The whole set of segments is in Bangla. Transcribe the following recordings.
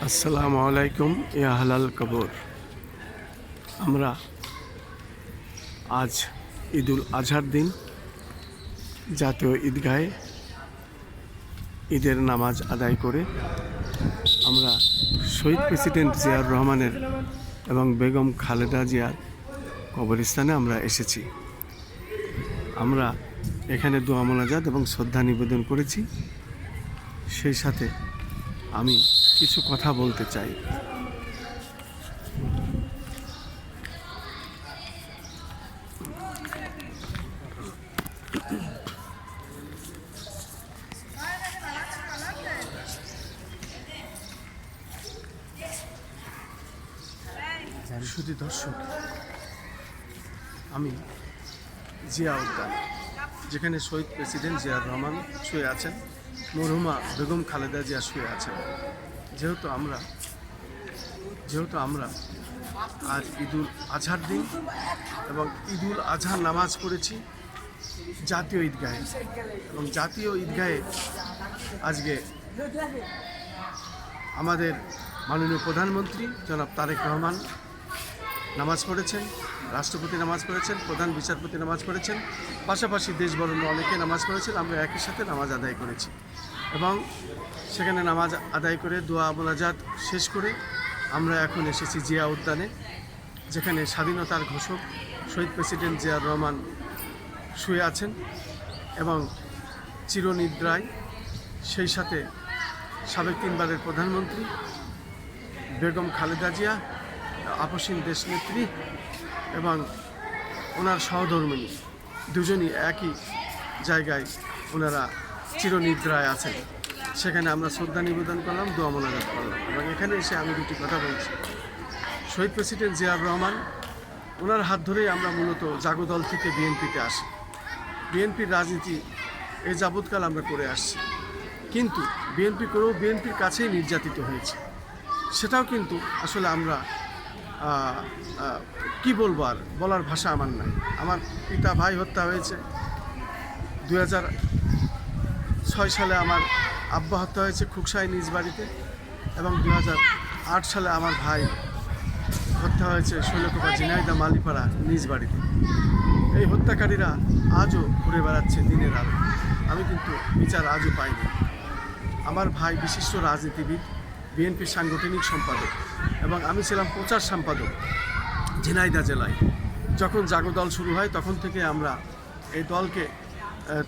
আসসালামু আলাইকুম ইয়া হালাল কবর। আমরা আজ ঈদুল আজহার দিন জাতীয় ঈদগাহে ঈদের নামাজ আদায় করে আমরা শহীদ প্রেসিডেন্ট জিয়াউর রহমানের এবং বেগম খালেদা জিয়ার কবরস্থানে আমরা এসেছি। আমরা এখানে দোয়া মোনাজাত এবং শ্রদ্ধা নিবেদন করেছি। সেই সাথে আমি কিছু কথা বলতে চাই। শুধু দর্শক, আমি জিয়া উদ্যান, যেখানে শহীদ প্রেসিডেন্ট জিয়াউর রহমান শুয়ে আছেন, মরহুমা বেগম খালেদা জিয়া শুয়ে আছেন। যেহেতু আমরা আজ ঈদুল আজহার দিন এবং ঈদুল আজহার নামাজ পড়েছি জাতীয় ঈদগাহে, এবং জাতীয় ঈদগাহে আজকে আমাদের মাননীয় প্রধানমন্ত্রী জনাব তারেক রহমান নামাজ পড়েছেন, রাষ্ট্রপতি নামাজ পড়েছেন, প্রধান বিচারপতি নামাজ পড়েছেন, পাশাপাশি দেশবরণ্য অনেকে নামাজ পড়েছেন। আমরা একই সাথে নামাজ আদায় করেছি এবং সেখানে নামাজ আদায় করে দোয়া মোনাজাত শেষ করে আমরা এখন এসেছি জিয়া উদ্যানে, যেখানে স্বাধীনতার ঘোষক শহীদ প্রেসিডেন্ট জিয়াউর রহমান শুয়ে আছেন এবং চিরনিদ্রায়। সেই সাথে সাবেক 3 বারের প্রধানমন্ত্রী বেগম খালেদা জিয়া, আপসীন দেশনেত্রী এবং ওনার সহধর্মিণী দুজনই একই জায়গায় ওনারা চিরনিদ্রায় আছেন। সেখানে আমরা শ্রদ্ধা নিবেদন করলাম, দোয়া মোনাজাত করলাম এবং এখানে এসে আমি দুটি কথা বলছি। শহীদ প্রেসিডেন্ট জিয়াউর রহমান, ওনার হাত ধরেই আমরা মূলত জাগদল থেকে বিএনপিতে আসি। বিএনপির রাজনীতি এই যাবৎকাল আমরা করে আসছি, কিন্তু বিএনপি করেও বিএনপির কাছেই নির্যাতিত হয়েছে। সেটাও কিন্তু আসলে আমরা কি বলবো, আর বলার ভাষা আমার নাই। আমার পিতা ভাই হত্যা হয়েছে 2006 সালে, আমার আব্বা হত্যা হয়েছে খুকসাই নিজ বাড়িতে, এবং 2008 সালে আমার ভাই হত্যা হয়েছে শৈলকুপা ঝিনাইদহ মালিপাড়া নিজ বাড়িতে। এই হত্যাকারীরা আজও ঘুরে বেড়াচ্ছে দিনের আলো। আমি কিন্তু বিচার আজও পাইনি। আমার ভাই বিশিষ্ট রাজনীতিবিদ, বিএনপির সাংগঠনিক সম্পাদক, এবং আমি ছিলাম প্রচার সম্পাদক ঝিনাইদহ জেলায়। যখন জাগদল শুরু হয় তখন থেকে আমরা এই দলকে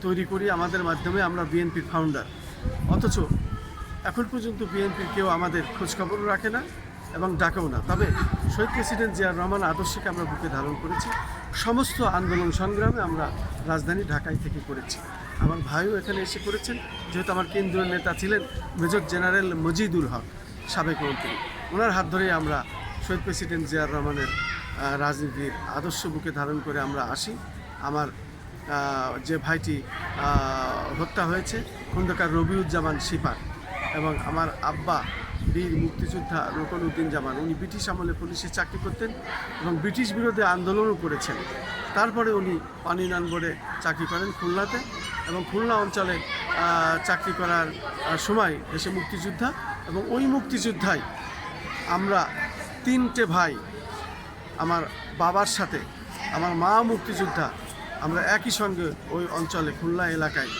তৈরি করি, আমাদের মাধ্যমে আমরা বিএনপির ফাউন্ডার। অথচ এখন পর্যন্ত বিএনপির কেউ আমাদের খোঁজখবরও রাখে না এবং ডাকেও না। তবে শহীদ প্রেসিডেন্ট জিয়াউর রহমান আদর্শকে আমরা বুকে ধারণ করেছি। সমস্ত আন্দোলন সংগ্রামে আমরা রাজধানী ঢাকায় থেকে করেছি। আমার ভাইও এখানে এসে করেছেন, যেহেতু আমার কেন্দ্রীয় নেতা ছিলেন মেজর জেনারেল মজিদুল হক, সাবেক মন্ত্রী। ওনার হাত ধরেই আমরা শহীদ প্রেসিডেন্ট জিয়াউর রহমানের রাজনীতির আদর্শ বুকে ধারণ করে আমরা আসি। আমার যে ভাইটি হত্যা হয়েছে খন্দকার রবিউজ্জামান সিপার, এবং আমার আব্বা বীর মুক্তিযোদ্ধা রোকন উদ্দিন জামান, উনি ব্রিটিশ আমলে পুলিশে চাকরি করতেন এবং ব্রিটিশ বিরোধী আন্দোলনও করেছেন। তারপরে উনি পানি উন্নয়ন বোর্ডে চাকরি করেন খুলনাতে, এবং খুলনা অঞ্চলে চাকরি করার সময় দেশে মুক্তিযোদ্ধা, এবং ওই মুক্তিযোদ্ধায় আমরা 3টে ভাই, আমার বাবার সাথে আমার মা মুক্তিযোদ্ধা, আমরা একই সঙ্গে ওই অঞ্চলে খুলনা এলাকায়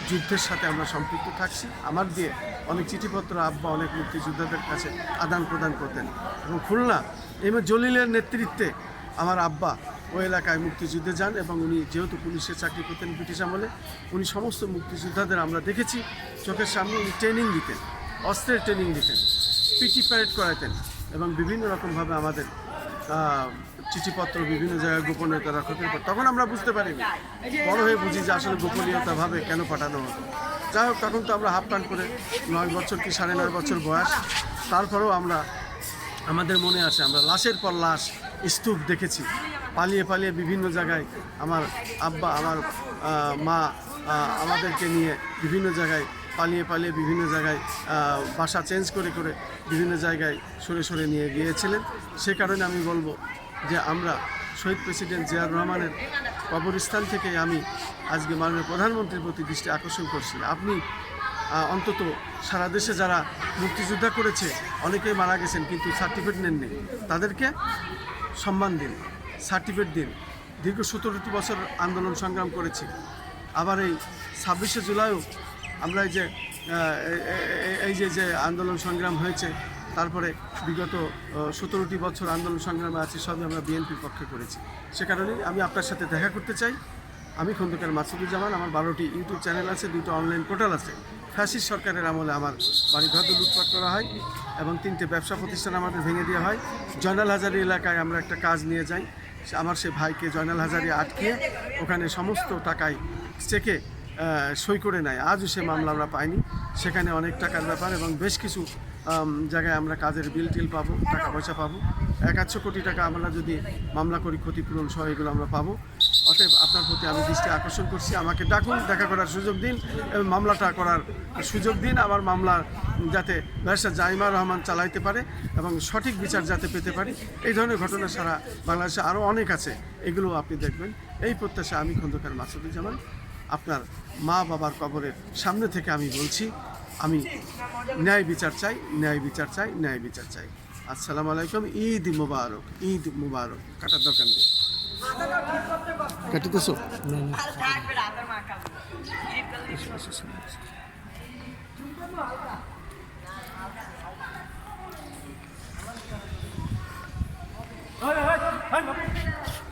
যুদ্ধের সাথে আমরা সম্পৃক্ত থাকছি। আমার দিয়ে অনেক চিঠিপত্র আব্বা অনেক মুক্তিযোদ্ধাদের কাছে আদান প্রদান করতেন, এবং খুলনা এম এ জলিলের নেতৃত্বে আমার আব্বা ওই এলাকায় মুক্তিযুদ্ধে যান, এবং উনি যেহেতু পুলিশে চাকরি করতেন ব্রিটিশ আমলে, উনি সমস্ত মুক্তিযোদ্ধাদের আমরা দেখেছি চোখের সামনে। উনি ট্রেনিং দিতেন, অস্ত্রের ট্রেনিং দিতেন, পিটি প্যারেড করাতেন, এবং বিভিন্ন রকমভাবে আমাদের চিঠিপত্র বিভিন্ন জায়গায় গোপনীয়তা রক্ষা করে। তখন আমরা বুঝতে পারিনি, বড় হয়ে বুঝি যে আসলে গোপনীয়তাভাবে কেন পাঠানো হতো। যাই হোক, তখন তো আমরা হাফ প্যান্ট করে 9 বছর কি 9.5 বছর বয়স, তারপরেও আমাদের মনে আছে আমরা লাশের পর লাশ স্তূপ দেখেছি, পালিয়ে পালিয়ে বিভিন্ন জায়গায় আমার আব্বা আমার মা আমাদেরকে নিয়ে বিভিন্ন জায়গায় পালিয়ে পালিয়ে বিভিন্ন জায়গায় বাসা চেঞ্জ করে করে বিভিন্ন জায়গায় সরে সরে নিয়ে গিয়েছিলেন। সে কারণে আমি বলবো যে আমরা শহীদ প্রেসিডেন্ট জিয়াউর রহমানের কবরস্থান থেকে আমি আজকে মাননীয় প্রধানমন্ত্রীর প্রতি দৃষ্টি আকর্ষণ করছি। আপনি অন্তত সারা দেশে যারা মুক্তিযোদ্ধা করেছে, অনেকেই মারা গেছেন কিন্তু সার্টিফিকেট নেননি, তাদেরকে সম্মান দিন, সার্টিফিকেট দিন। দীর্ঘ 17টি বছর আন্দোলন সংগ্রাম করেছি। আবার এই 26শে জুলাইও আমরা এই যে আন্দোলন সংগ্রাম হয়েছে, তারপরে বিগত 17টি বছর আন্দোলন সংগ্রামে আছি, সবই আমরা বিএনপির পক্ষে করেছি। সে কারণেই আমি আপনার সাথে দেখা করতে চাই। আমি খন্দকার মাসুদুজ্জামান। আমার 12টি ইউটিউব চ্যানেল আছে, 2টো অনলাইন পোর্টাল আছে। ফ্যাসিস্ট সরকারের আমলে আমার বাড়িঘর লুটপাট করা হয় এবং 3টে ব্যবসা প্রতিষ্ঠান আমাদের ভেঙে দেওয়া হয়। জয়নাল হাজারি এলাকায় আমরা একটা কাজ নিয়ে যাই, আমার সে ভাইকে জয়নাল হাজারি আটকিয়ে ওখানে সমস্ত টাকায় চেকে সই করে নেয়। আজও সে মামলা আমরা পাইনি। সেখানে অনেক টাকার ব্যাপার এবং বেশ কিছু জায়গায় আমরা কাজের বিল টিল পাবো, টাকা পয়সা পাবো। 100 কোটি টাকা আমরা যদি মামলা করি, ক্ষতিপূরণ সহ এগুলো আমরা পাবো। অতএব আপনার প্রতি আমি দৃষ্টি আকর্ষণ করছি, আমাকে ডাকুন, দেখা করার সুযোগ দিন এবং মামলাটা করার সুযোগ দিন। আমার মামলা যাতে ব্যারিস্টার জাইমা রহমান চালাইতে পারে এবং সঠিক বিচার যাতে পেতে পারি। এই ধরনের ঘটনা সারা বাংলাদেশে আরও অনেক আছে, এগুলো আপনি দেখবেন। এই প্রত্যাশা আমি খন্দকার মাসুদুজ্জামান আপনার মা বাবার কবরের সামনে থেকে আমি বলছি, আমি ন্যায় বিচার চাই, ন্যায় বিচার চাই, ন্যায় বিচার চাই। আসসালামু আলাইকুম। ঈদ মুবারক, ঈদ মুবারক। কাটার দরকার নেই, কাটিতেছো? Hey, hey, hey, hey.